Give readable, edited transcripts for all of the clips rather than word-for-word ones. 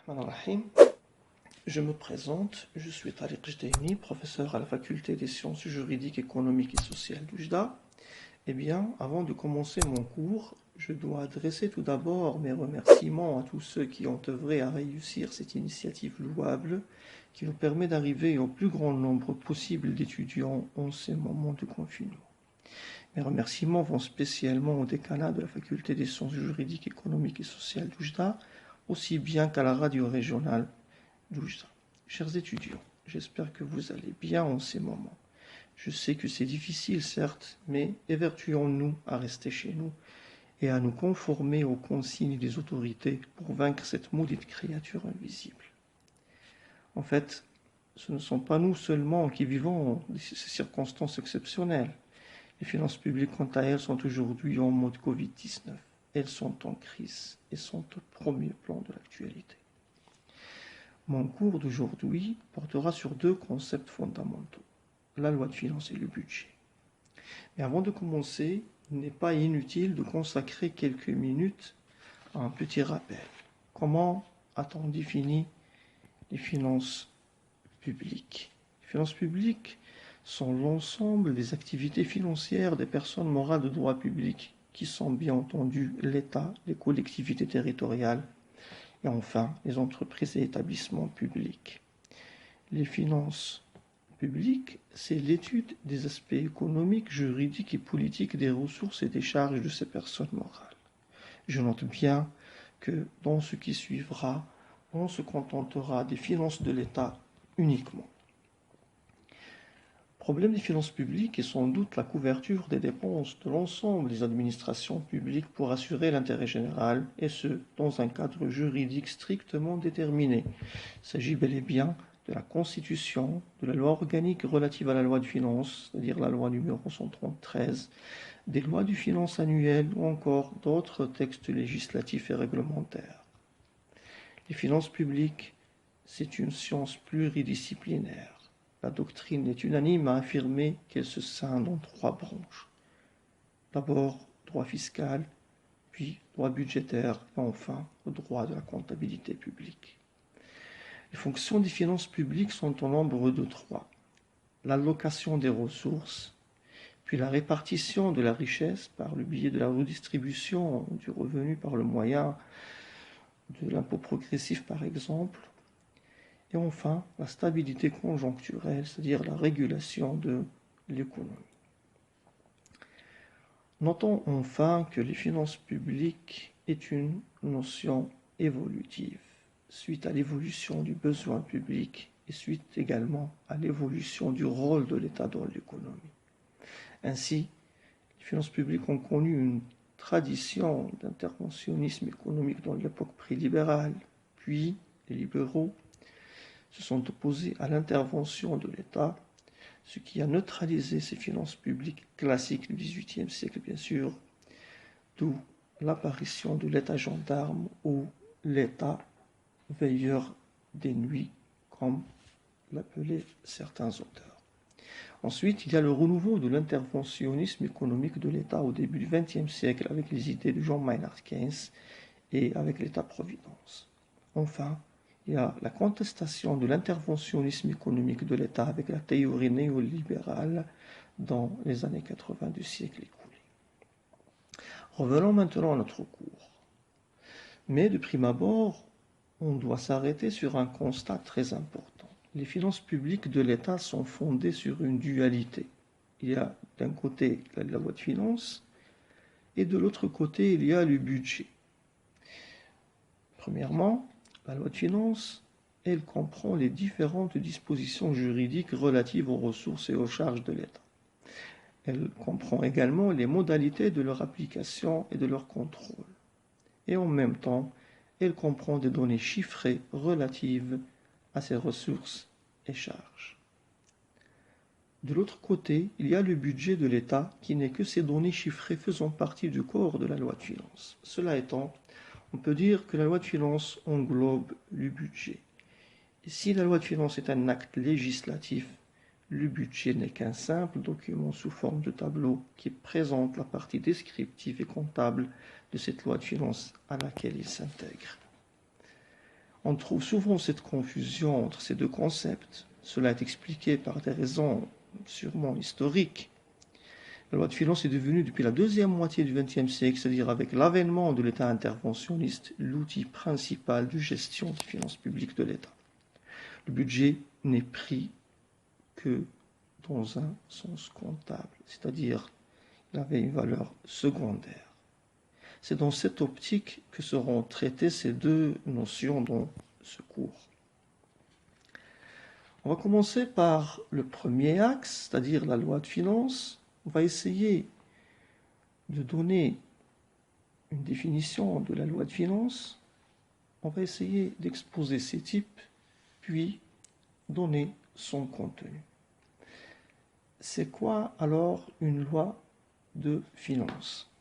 Bismillahirrahmanirrahim. Je me présente, je suis Tariq Jdaini, professeur à la faculté des sciences juridiques, économiques et sociales d'Oujda. Eh bien, avant de commencer mon cours, je dois adresser tout d'abord mes remerciements à tous ceux qui ont œuvré à réussir cette initiative louable qui nous permet d'arriver au plus grand nombre possible d'étudiants en ces moments de confinement. Mes remerciements vont spécialement au décanat de la faculté des sciences juridiques, économiques et sociales d'Oujda, aussi bien qu'à la radio régionale d'Oujda. Chers étudiants, j'espère que vous allez bien en ces moments. Je sais que c'est difficile, certes, mais évertuons-nous à rester chez nous et à nous conformer aux consignes des autorités pour vaincre cette maudite créature invisible. En fait, ce ne sont pas nous seulement qui vivons ces circonstances exceptionnelles. Les finances publiques, quant à elles, sont aujourd'hui en mode Covid-19. Elles sont en crise et sont au premier plan de l'actualité. Mon cours d'aujourd'hui portera sur deux concepts fondamentaux, la loi de finances et le budget. Mais avant de commencer, il n'est pas inutile de consacrer quelques minutes à un petit rappel. Comment a-t-on défini les finances publiques? Les finances publiques sont l'ensemble des activités financières des personnes morales de droit public, qui sont bien entendu l'État, les collectivités territoriales, et enfin les entreprises et établissements publics. Les finances publiques, c'est l'étude des aspects économiques, juridiques et politiques des ressources et des charges de ces personnes morales. Je note bien que dans ce qui suivra, on se contentera des finances de l'État uniquement. Le problème des finances publiques est sans doute la couverture des dépenses de l'ensemble des administrations publiques pour assurer l'intérêt général, et ce, dans un cadre juridique strictement déterminé. Il s'agit bel et bien de la Constitution, de la loi organique relative à la loi de finances, c'est-à-dire la loi numéro 173, des lois de finances annuelles ou encore d'autres textes législatifs et réglementaires. Les finances publiques, c'est une science pluridisciplinaire. La doctrine est unanime à affirmer qu'elle se scinde en trois branches. D'abord, droit fiscal, puis droit budgétaire, et enfin, le droit de la comptabilité publique. Les fonctions des finances publiques sont au nombre de trois. L'allocation des ressources, puis la répartition de la richesse par le biais de la redistribution du revenu par le moyen de l'impôt progressif par exemple, et enfin la stabilité conjoncturelle, c'est-à-dire la régulation de l'économie. Notons enfin que les finances publiques est une notion évolutive, suite à l'évolution du besoin public et suite également à l'évolution du rôle de l'État dans l'économie. Ainsi, les finances publiques ont connu une tradition d'interventionnisme économique dans l'époque pré-libérale, puis les libéraux se sont opposés à l'intervention de l'État, ce qui a neutralisé ces finances publiques classiques du XVIIIe siècle, bien sûr, d'où l'apparition de l'État gendarme ou l'État veilleur des nuits, comme l'appelaient certains auteurs. Ensuite, il y a le renouveau de l'interventionnisme économique de l'État au début du XXe siècle avec les idées de John Maynard Keynes et avec l'État-providence. Enfin, il y a la contestation de l'interventionnisme économique de l'État avec la théorie néolibérale dans les années 80 du siècle écoulé. Revenons maintenant à notre cours. Mais de prime abord, on doit s'arrêter sur un constat très important. Les finances publiques de l'État sont fondées sur une dualité. Il y a d'un côté la loi de finances et de l'autre côté il y a le budget. Premièrement, la loi de finances, elle comprend les différentes dispositions juridiques relatives aux ressources et aux charges de l'État. Elle comprend également les modalités de leur application et de leur contrôle. Et en même temps, elle comprend des données chiffrées relatives à ces ressources et charges. De l'autre côté, il y a le budget de l'État qui n'est que ces données chiffrées faisant partie du corps de la loi de finances. Cela étant, on peut dire que la loi de finances englobe le budget. Et si la loi de finances est un acte législatif, le budget n'est qu'un simple document sous forme de tableau qui présente la partie descriptive et comptable de cette loi de finances à laquelle il s'intègre. On trouve souvent cette confusion entre ces deux concepts. Cela est expliqué par des raisons sûrement historiques. La loi de finances est devenue, depuis la deuxième moitié du XXe siècle, c'est-à-dire avec l'avènement de l'État interventionniste, l'outil principal de gestion des finances publiques de l'État. Le budget n'est pris que dans un sens comptable, c'est-à-dire qu'il avait une valeur secondaire. C'est dans cette optique que seront traitées ces deux notions dans ce cours. On va commencer par le premier axe, c'est-à-dire la loi de finances. On va essayer de donner une définition de la loi de finances. On va essayer d'exposer ses types, puis donner son contenu. C'est quoi alors une loi de finances?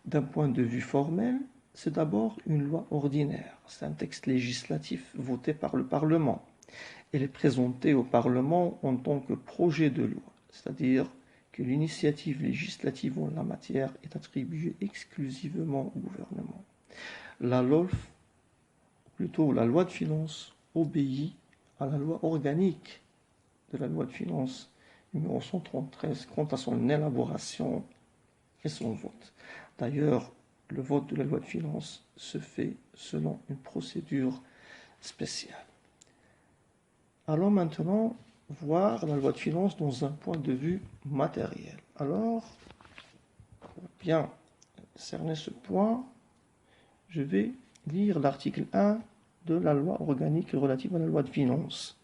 D'un point de vue formel, c'est d'abord une loi ordinaire. C'est un texte législatif voté par le Parlement. Elle est présentée au Parlement en tant que projet de loi, c'est-à-dire que l'initiative législative en la matière est attribuée exclusivement au gouvernement. La LOLF, plutôt la loi de finances, obéit à la loi organique de la loi de finances numéro 133 quant à son élaboration et son vote. D'ailleurs, le vote de la loi de finances se fait selon une procédure spéciale. Allons maintenant voir la loi de finances dans un point de vue matériel. Alors, pour bien cerner ce point, je vais lire l'article 1 de la loi organique relative à la loi de finances.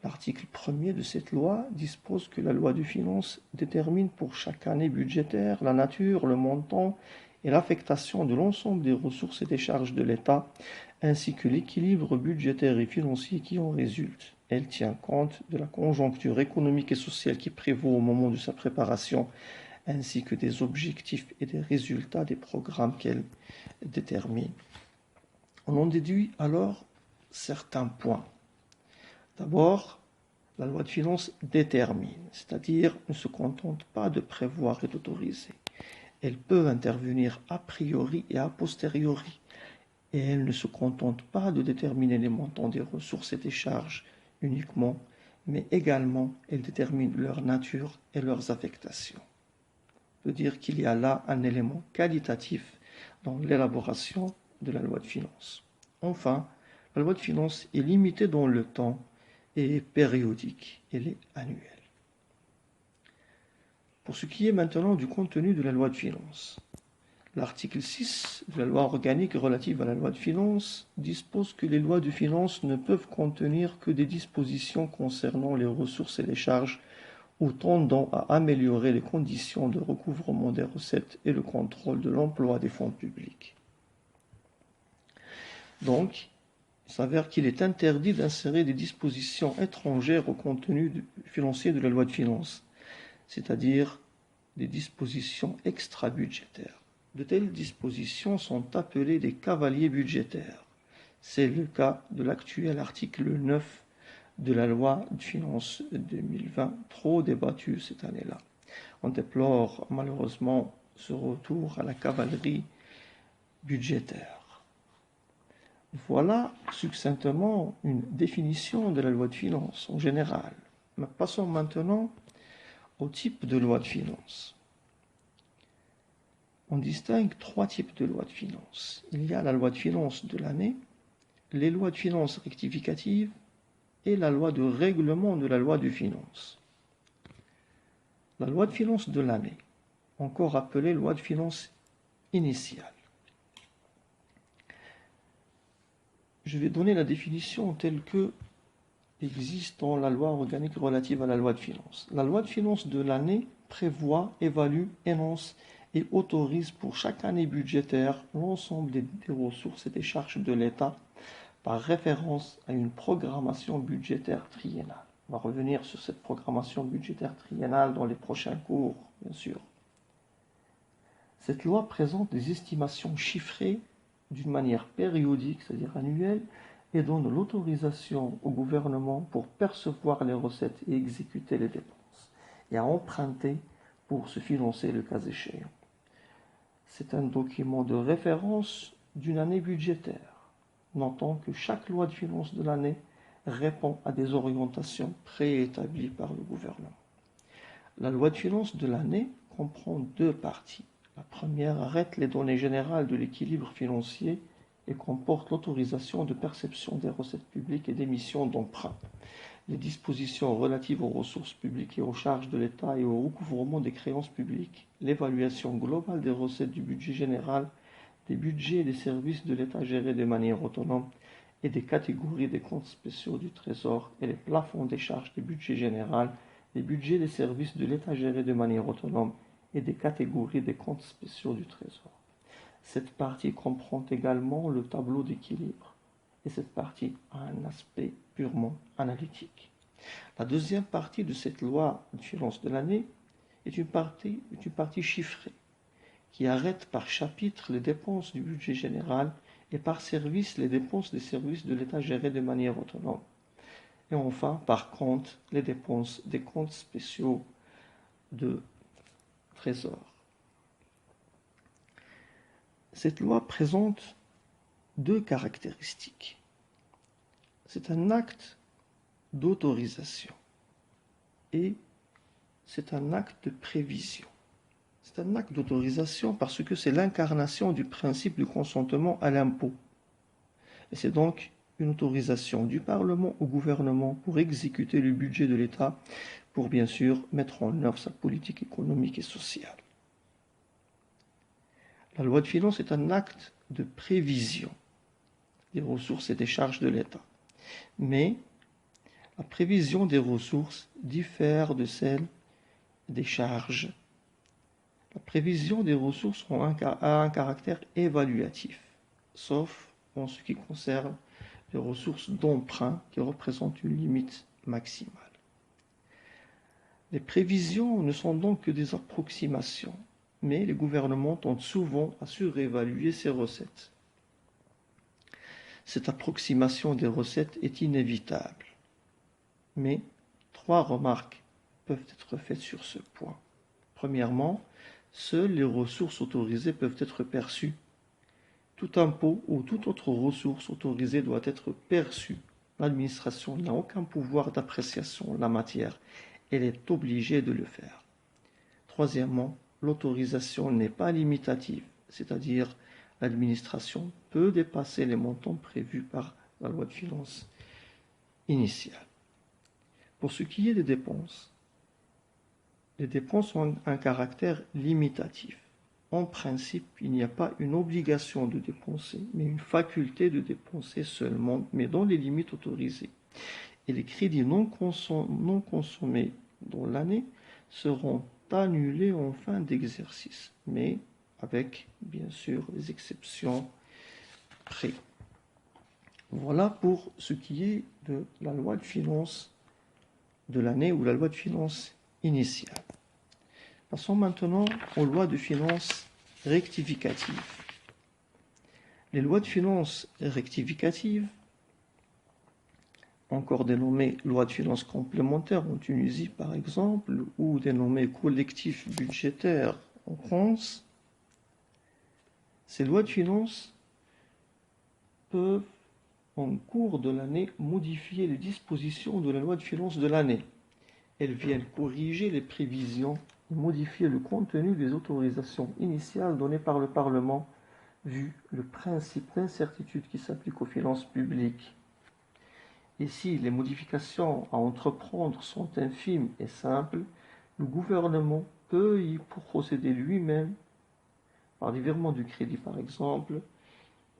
L'article 1er de cette loi dispose que la loi de finances détermine pour chaque année budgétaire la nature, le montant et l'affectation de l'ensemble des ressources et des charges de l'État, ainsi que l'équilibre budgétaire et financier qui en résulte. Elle tient compte de la conjoncture économique et sociale qui prévaut au moment de sa préparation, ainsi que des objectifs et des résultats des programmes qu'elle détermine. On en déduit alors certains points. D'abord, la loi de finances détermine, c'est-à-dire ne se contente pas de prévoir et d'autoriser. Elle peut intervenir a priori et a posteriori, et elle ne se contente pas de déterminer les montants des ressources et des charges uniquement, mais également elle détermine leur nature et leurs affectations. On peut dire qu'il y a là un élément qualitatif dans l'élaboration de la loi de finances. Enfin, la loi de finances est limitée dans le temps et est périodique, elle est annuelle. Pour ce qui est maintenant du contenu de la loi de finances, l'article 6 de la loi organique relative à la loi de finances dispose que les lois de finances ne peuvent contenir que des dispositions concernant les ressources et les charges ou tendant à améliorer les conditions de recouvrement des recettes et le contrôle de l'emploi des fonds publics. Donc, il s'avère qu'il est interdit d'insérer des dispositions étrangères au contenu financier de la loi de finances, c'est-à-dire des dispositions extra-budgétaires. De telles dispositions sont appelées des cavaliers budgétaires. C'est le cas de l'actuel article 9 de la loi de finances 2020, trop débattue cette année-là. On déplore malheureusement ce retour à la cavalerie budgétaire. Voilà succinctement une définition de la loi de finances en général. Mais passons maintenant au type de loi de finances. On distingue trois types de lois de finances. Il y a la loi de finances de l'année, les lois de finances rectificatives et la loi de règlement de la loi de finances. La loi de finances de l'année, encore appelée loi de finances initiale. Je vais donner la définition telle que existe dans la loi organique relative à la loi de finances. La loi de finances de l'année prévoit, évalue, énonce et autorise pour chaque année budgétaire l'ensemble des ressources et des charges de l'État par référence à une programmation budgétaire triennale. On va revenir sur cette programmation budgétaire triennale dans les prochains cours, bien sûr. Cette loi présente des estimations chiffrées d'une manière périodique, c'est-à-dire annuelle, et donne l'autorisation au gouvernement pour percevoir les recettes et exécuter les dépenses, et à emprunter pour se financer le cas échéant. C'est un document de référence d'une année budgétaire. Notons que chaque loi de finances de l'année répond à des orientations préétablies par le gouvernement. La loi de finances de l'année comprend deux parties. La première arrête les données générales de l'équilibre financier et comporte l'autorisation de perception des recettes publiques et d'émission d'emprunts, les dispositions relatives aux ressources publiques et aux charges de l'État et au recouvrement des créances publiques, l'évaluation globale des recettes du budget général, des budgets et des services de l'État gérés de manière autonome et des catégories des comptes spéciaux du Trésor et les plafonds des charges du budget général, des budgets des services de l'État gérés de manière autonome et des catégories des comptes spéciaux du Trésor. Cette partie comprend également le tableau d'équilibre et cette partie a un aspect purement analytique. La deuxième partie de cette loi de finances de l'année est une partie chiffrée qui arrête par chapitre les dépenses du budget général et par service les dépenses des services de l'État gérés de manière autonome. Et enfin, par compte, les dépenses des comptes spéciaux de Trésor. Cette loi présente deux caractéristiques. C'est un acte d'autorisation et c'est un acte de prévision. C'est un acte d'autorisation parce que c'est l'incarnation du principe du consentement à l'impôt. Et c'est donc une autorisation du Parlement au gouvernement pour exécuter le budget de l'État, pour bien sûr mettre en œuvre sa politique économique et sociale. La loi de finances est un acte de prévision des ressources et des charges de l'État. Mais la prévision des ressources diffère de celle des charges. La prévision des ressources a un caractère évaluatif, sauf en ce qui concerne les ressources d'emprunt qui représentent une limite maximale. Les prévisions ne sont donc que des approximations, mais les gouvernements tentent souvent à surévaluer ces recettes. Cette approximation des recettes est inévitable, mais trois remarques peuvent être faites sur ce point. Premièrement, seules les ressources autorisées peuvent être perçues. Tout impôt ou toute autre ressource autorisée doit être perçue. L'administration n'a aucun pouvoir d'appréciation en la matière. Elle est obligée de le faire. Troisièmement, l'autorisation n'est pas limitative, c'est-à-dire l'administration peut dépasser les montants prévus par la loi de finances initiale. Pour ce qui est des dépenses, les dépenses ont un caractère limitatif. En principe, il n'y a pas une obligation de dépenser, mais une faculté de dépenser seulement, mais dans les limites autorisées. Et les crédits non consommés dans l'année seront annulés en fin d'exercice, mais avec, bien sûr, les exceptions près. Voilà pour ce qui est de la loi de finances de l'année ou la loi de finances initiale. Passons maintenant aux lois de finances rectificatives. Les lois de finances rectificatives, encore dénommées lois de finances complémentaires en Tunisie par exemple, ou dénommées collectifs budgétaires en France, ces lois de finances peuvent, en cours de l'année, modifier les dispositions de la loi de finances de l'année. Elles viennent corriger les prévisions et modifier le contenu des autorisations initiales données par le Parlement, vu le principe d'incertitude qui s'applique aux finances publiques. Et si les modifications à entreprendre sont infimes et simples, le gouvernement peut y procéder lui-même, par des virements du crédit par exemple.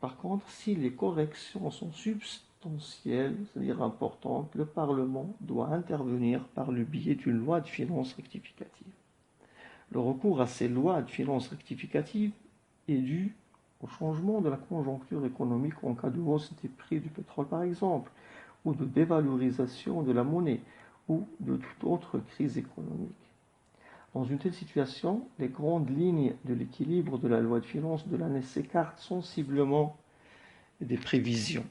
Par contre, si les corrections sont substantielles, c'est-à-dire importantes, le Parlement doit intervenir par le biais d'une loi de finances rectificative. Le recours à ces lois de finances rectificatives est dû au changement de la conjoncture économique en cas de hausse des prix du pétrole par exemple, ou de dévalorisation de la monnaie, ou de toute autre crise économique. Dans une telle situation, les grandes lignes de l'équilibre de la loi de finances de l'année s'écartent sensiblement des prévisions.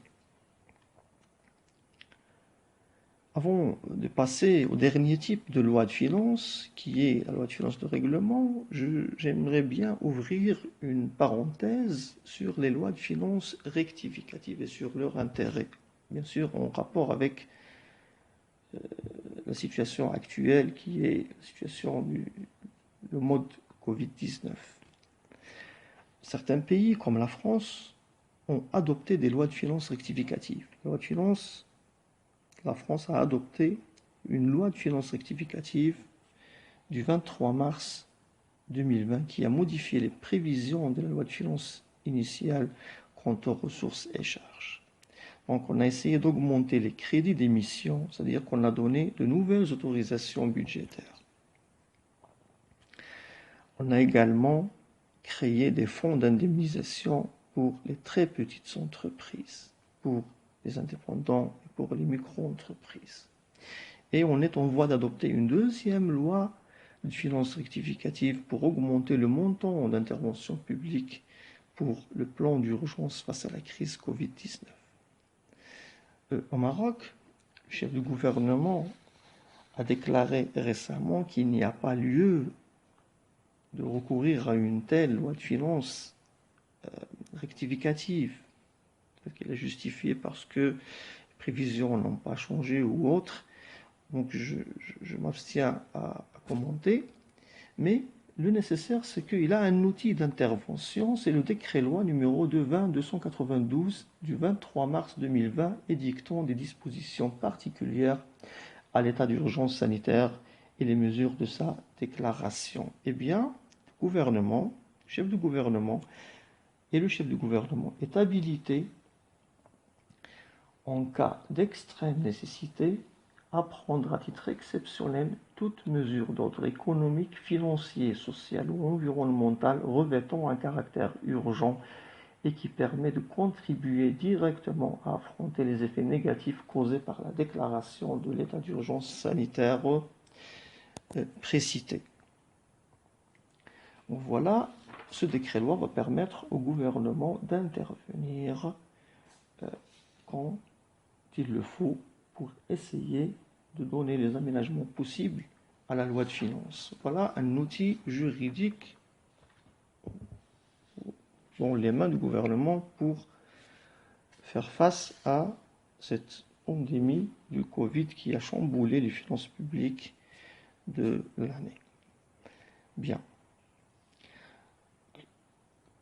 Avant de passer au dernier type de loi de finances, qui est la loi de finances de règlement, j'aimerais bien ouvrir une parenthèse sur les lois de finances rectificatives et sur leur intérêt. Bien sûr, en rapport avec la situation actuelle qui est la situation le mode Covid-19. Certains pays, comme la France, ont adopté des lois de finances rectificatives. La France a adopté une loi de finances rectificative du 23 mars 2020 qui a modifié les prévisions de la loi de finances initiale quant aux ressources et charges. Donc on a essayé d'augmenter les crédits d'émission, c'est-à-dire qu'on a donné de nouvelles autorisations budgétaires. On a également créé des fonds d'indemnisation pour les très petites entreprises, pour les indépendants et pour les micro-entreprises. Et on est en voie d'adopter une deuxième loi de finances rectificative pour augmenter le montant d'intervention publique pour le plan d'urgence face à la crise Covid-19. Au Maroc, le chef du gouvernement a déclaré récemment qu'il n'y a pas lieu de recourir à une telle loi de finances rectificative. Il a justifié parce que les prévisions n'ont pas changé ou autre. Donc je m'abstiens à commenter. Mais le nécessaire, c'est qu'il a un outil d'intervention, c'est le décret-loi numéro 220-292 du 23 mars 2020 édictant des dispositions particulières à l'état d'urgence sanitaire et les mesures de sa déclaration. Eh bien, le gouvernement, le chef du gouvernement et le chef du gouvernement est habilité, en cas d'extrême nécessité, à prendre à titre exceptionnel toute mesure d'ordre économique, financier, social ou environnemental revêtant un caractère urgent et qui permet de contribuer directement à affronter les effets négatifs causés par la déclaration de l'état d'urgence sanitaire précité. Donc voilà, ce décret-loi va permettre au gouvernement d'intervenir quand il le faut pour essayer de donner les aménagements possibles à la loi de finances. Voilà un outil juridique dans les mains du gouvernement pour faire face à cette pandémie du Covid qui a chamboulé les finances publiques de l'année. Bien.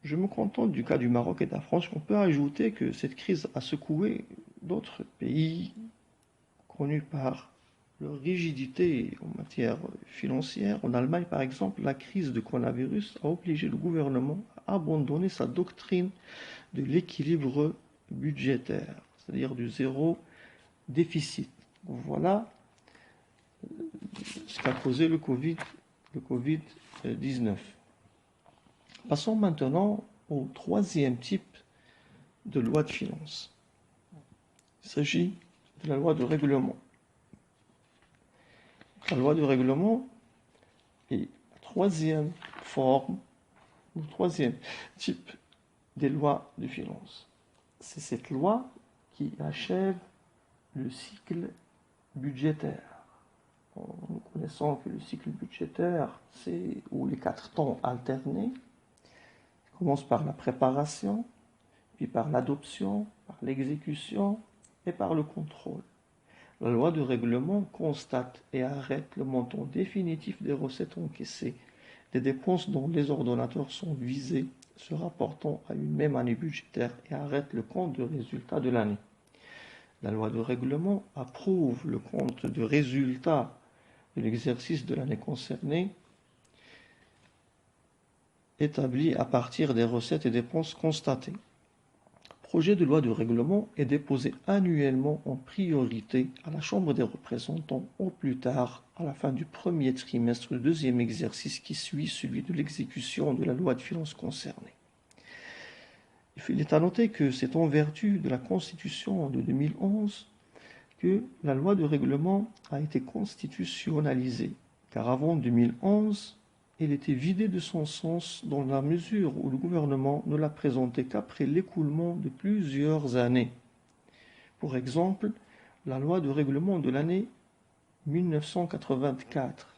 Je me contente du cas du Maroc et de la France. On peut ajouter que cette crise a secoué d'autres pays connus par leur rigidité en matière financière. En Allemagne, par exemple, la crise du coronavirus a obligé le gouvernement à abandonner sa doctrine de l'équilibre budgétaire, c'est-à-dire du zéro déficit. Voilà ce qu'a causé le Covid-19. Passons maintenant au troisième type de loi de finances. Il s'agit de la loi de règlement. La loi de règlement est la troisième forme, le troisième type des lois de finances. C'est cette loi qui achève le cycle budgétaire. Nous connaissons que le cycle budgétaire, c'est où les 4 temps alternés. Il commence par la préparation, puis par l'adoption, par l'exécution et par le contrôle. La loi de règlement constate et arrête le montant définitif des recettes encaissées, des dépenses dont les ordonnateurs sont visés, se rapportant à une même année budgétaire et arrête le compte de résultat de l'année. La loi de règlement approuve le compte de résultat de l'exercice de l'année concernée, établi à partir des recettes et dépenses constatées. Le projet de loi de règlement est déposé annuellement en priorité à la Chambre des représentants au plus tard à la fin du premier trimestre du deuxième exercice qui suit celui de l'exécution de la loi de finances concernée. Il est à noter que c'est en vertu de la Constitution de 2011 que la loi de règlement a été constitutionnalisée, car avant 2011, elle était vidée de son sens dans la mesure où le gouvernement ne l'a présentée qu'après l'écoulement de plusieurs années. Pour exemple, la loi de règlement de l'année 1984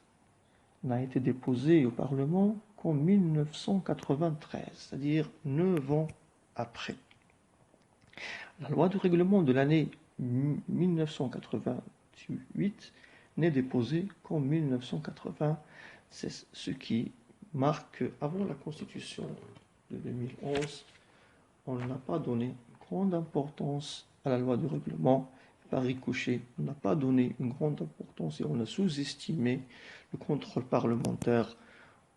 n'a été déposée au Parlement qu'en 1993, c'est-à-dire 9 ans après. La loi de règlement de l'année 1988 n'est déposée qu'en 1996, ce qui marque qu'avant la Constitution de 2011, on n'a pas donné grande importance à la loi de règlement. Par ricochet, on n'a pas donné une grande importance et on a sous-estimé le contrôle parlementaire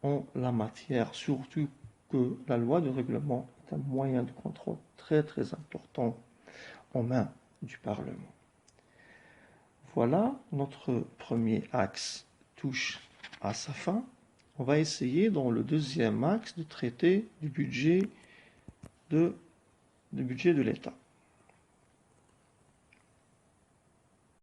en la matière, surtout que la loi de règlement est un moyen de contrôle très très important en main du Parlement. Voilà, notre premier axe touche à sa fin. On va essayer dans le deuxième axe de traiter du budget de l'État.